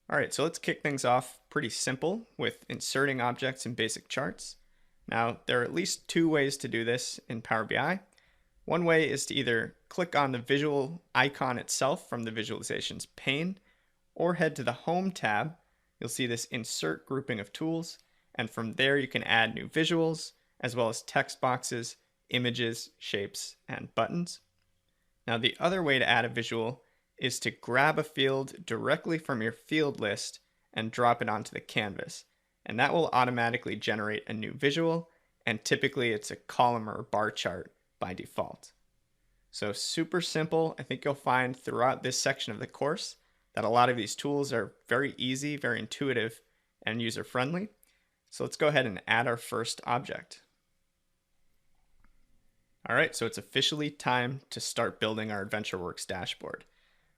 All right, so let's kick things off pretty simple with inserting objects in basic charts. Now, there are at least two ways to do this in Power BI. One way is to either click on the visual icon itself from the visualizations pane, or head to the Home tab. You'll see this Insert grouping of tools, and from there you can add new visuals, as well as text boxes, images, shapes, and buttons. Now, the other way to add a visual is to grab a field directly from your field list and drop it onto the canvas. And that will automatically generate a new visual, and typically it's a column or bar chart by default. So super simple. I think you'll find throughout this section of the course that a lot of these tools are very easy, very intuitive, and user-friendly. So let's go ahead and add our first object. All right, so it's officially time to start building our AdventureWorks dashboard.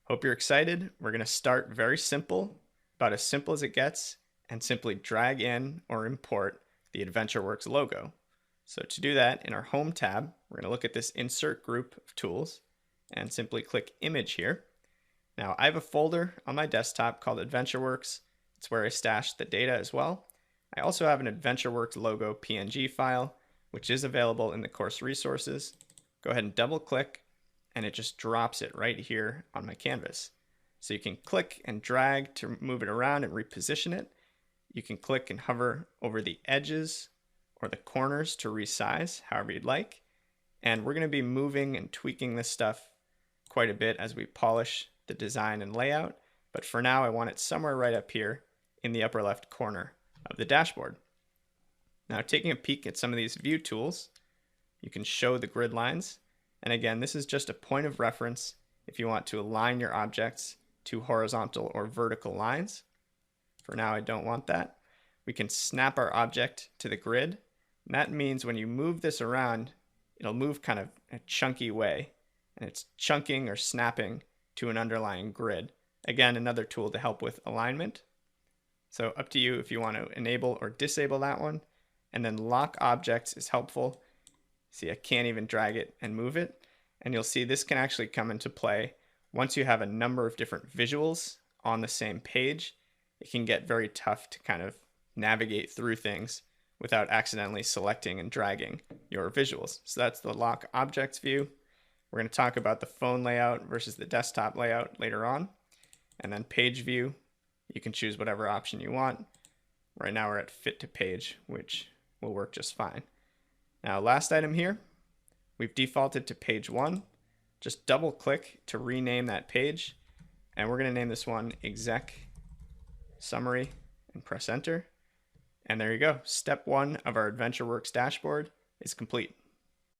Hope you're excited. We're going to start very simple, about as simple as it gets, and simply drag in or import the AdventureWorks logo. So to do that, in our Home tab, we're going to look at this Insert group of tools and simply click Image here. Now, I have a folder on my desktop called AdventureWorks. It's where I stash the data as well. I also have an AdventureWorks logo PNG file, which is available in the course resources. Go ahead and double click, and it just drops it right here on my canvas. So you can click and drag to move it around and reposition it. You can click and hover over the edges or the corners to resize, however you'd like. And we're going to be moving and tweaking this stuff quite a bit as we polish the design and layout. But for now, I want it somewhere right up here in the upper left corner of the dashboard. Now, taking a peek at some of these view tools, you can show the grid lines. And again, this is just a point of reference if you want to align your objects to horizontal or vertical lines. For now, I don't want that. We can snap our object to the grid. And that means when you move this around, it'll move kind of a chunky way. And it's chunking or snapping to an underlying grid. Again, another tool to help with alignment. So up to you if you want to enable or disable that one. And then lock objects is helpful. See, I can't even drag it and move it. And you'll see this can actually come into play once you have a number of different visuals on the same page. It can get very tough to kind of navigate through things without accidentally selecting and dragging your visuals. So that's the lock objects view. We're going to talk about the phone layout versus the desktop layout later on. And then page view, you can choose whatever option you want. Right now we're at fit to page, which will work just fine. Now, last item here, we've defaulted to page 1. Just double click to rename that page. And we're going to name this one Exec Summary and press enter. And there you go. Step 1 of our AdventureWorks dashboard is complete.